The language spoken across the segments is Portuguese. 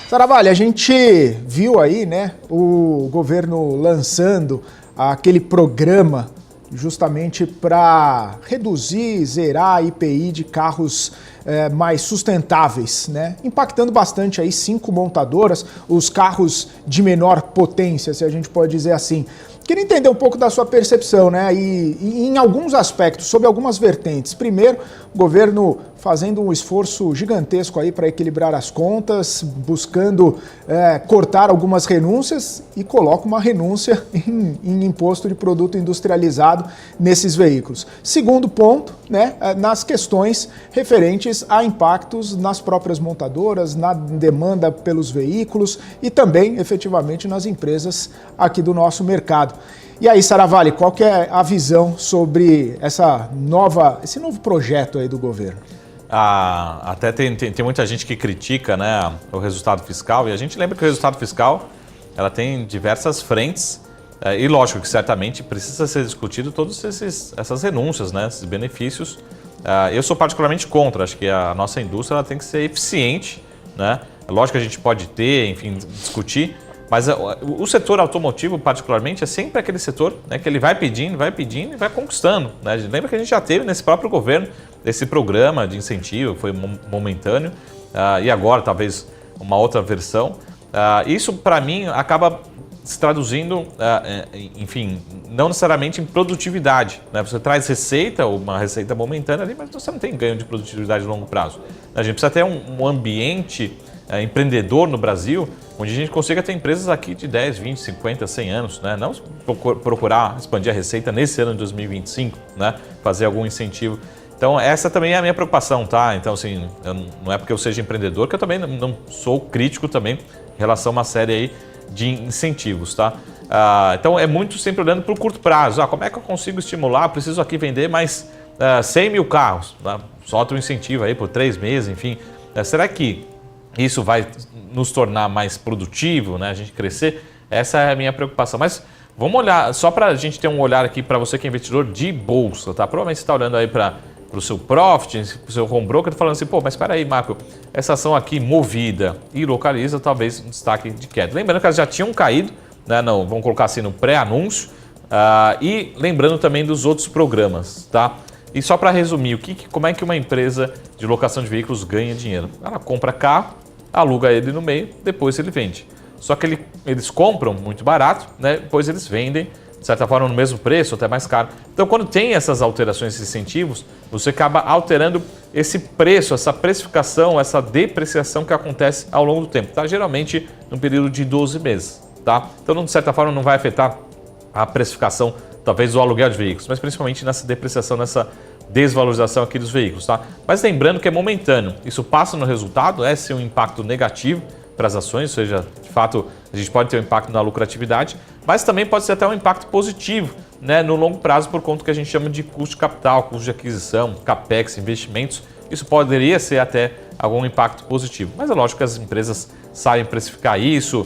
Saravalli, a gente viu aí, né, o governo lançando aquele programa justamente para reduzir, zerar a IPI de carros mais sustentáveis, né? Impactando bastante aí 5 montadoras, os carros de menor potência, se a gente pode dizer assim. Queria entender um pouco da sua percepção, né? E em alguns aspectos, sobre algumas vertentes. Primeiro, o governo fazendo um esforço gigantesco aí para equilibrar as contas, buscando cortar algumas renúncias e coloca uma renúncia em imposto de produto industrializado nesses veículos. Segundo ponto, né? Nas questões referentes a impactos nas próprias montadoras, na demanda pelos veículos e também, efetivamente, nas empresas aqui do nosso mercado. E aí, Saravalli, qual que é a visão sobre esse novo projeto aí do governo? Até tem muita gente que critica, né, o resultado fiscal, e a gente lembra que o resultado fiscal ela tem diversas frentes, e lógico que certamente precisa ser discutido todas essas renúncias, né, esses benefícios. Eu sou particularmente contra, acho que a nossa indústria ela tem que ser eficiente, né? Lógico que a gente pode ter, enfim, discutir, mas o setor automotivo, particularmente, é sempre aquele setor, né, que ele vai pedindo e vai conquistando, né? Lembra que a gente já teve nesse próprio governo esse programa de incentivo, foi momentâneo, e agora talvez uma outra versão. Isso, para mim, acaba se traduzindo, enfim, não necessariamente em produtividade, né? Você traz receita, uma receita momentânea ali, mas você não tem ganho de produtividade a longo prazo. A gente precisa ter um ambiente empreendedor no Brasil, onde a gente consiga ter empresas aqui de 10, 20, 50, 100 anos, né? Não procurar expandir a receita nesse ano de 2025, né? Fazer algum incentivo. Então, essa também é a minha preocupação, tá? Então, assim, não é porque eu seja empreendedor que eu também não sou crítico também em relação a uma série aí de incentivos, tá? Então, é muito sempre olhando para o curto prazo. Como é que eu consigo estimular? Preciso aqui vender mais 100 mil carros, tá? Solta um incentivo aí por 3 meses, enfim. Será que isso vai nos tornar mais produtivo, né? A gente crescer? Essa é a minha preocupação. Mas vamos olhar, só para a gente ter um olhar aqui para você que é investidor de bolsa, tá? Provavelmente você está olhando aí para o seu profit, para o seu home broker, falando assim, pô, mas espera aí, Marco, essa ação aqui Movida e Localiza, talvez um destaque de queda. Lembrando que elas já tinham caído, né? Não, vamos colocar assim no pré-anúncio, e lembrando também dos outros programas, tá? E só para resumir, como é que uma empresa de locação de veículos ganha dinheiro? Ela compra carro, aluga ele no meio, depois ele vende. Só que eles compram muito barato, né? Depois eles vendem, de certa forma, no mesmo preço, até mais caro. Então, quando tem essas alterações, esses incentivos, você acaba alterando esse preço, essa precificação, essa depreciação que acontece ao longo do tempo, tá? Geralmente, no período de 12 meses, tá? Então, de certa forma, não vai afetar a precificação, talvez, do aluguel de veículos, mas principalmente nessa depreciação, nessa desvalorização aqui dos veículos, tá? Mas lembrando que é momentâneo. Isso passa no resultado, sim um impacto negativo para as ações, ou seja, de fato, a gente pode ter um impacto na lucratividade, mas também pode ser até um impacto positivo, né, no longo prazo, por conta do que a gente chama de custo de capital, custo de aquisição, capex, investimentos. Isso poderia ser até algum impacto positivo. Mas é lógico que as empresas sabem precificar isso,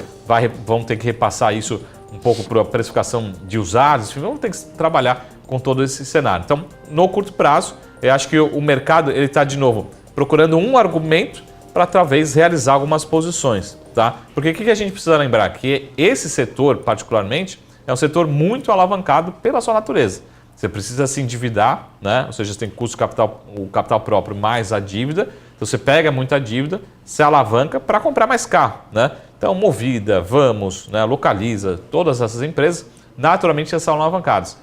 vão ter que repassar isso um pouco para a precificação de usados, enfim, vamos ter que trabalhar com todo esse cenário. Então, no curto prazo, eu acho que o mercado está, de novo, procurando um argumento para talvez realizar algumas posições, tá? Porque o que a gente precisa lembrar? Que esse setor, particularmente, é um setor muito alavancado pela sua natureza. Você precisa se endividar, né? Ou seja, você tem custo de capital, o capital próprio mais a dívida. Então, você pega muita dívida, se alavanca para comprar mais carro, né? Então, Movida, Vamos, né, Localiza, todas essas empresas, naturalmente, já são alavancadas.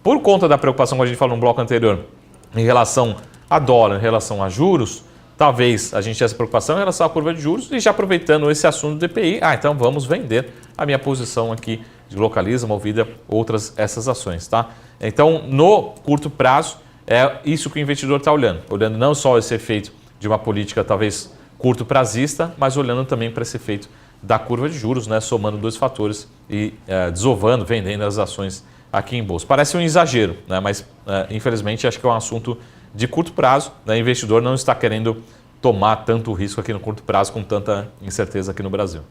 Por conta da preocupação que a gente falou no bloco anterior, em relação a dólar, em relação a juros, talvez a gente tenha essa preocupação em relação à curva de juros e já aproveitando esse assunto do DPI, então vamos vender a minha posição aqui de Localiza, Movida, outras essas ações, tá? Então, no curto prazo, é isso que o investidor está olhando não só esse efeito de uma política talvez curto prazista, mas olhando também para esse efeito da curva de juros, né? Somando dois fatores e desovando, vendendo as ações aqui em bolsa. Parece um exagero, né? Mas infelizmente acho que é um assunto de curto prazo, né? O investidor não está querendo tomar tanto risco aqui no curto prazo com tanta incerteza aqui no Brasil.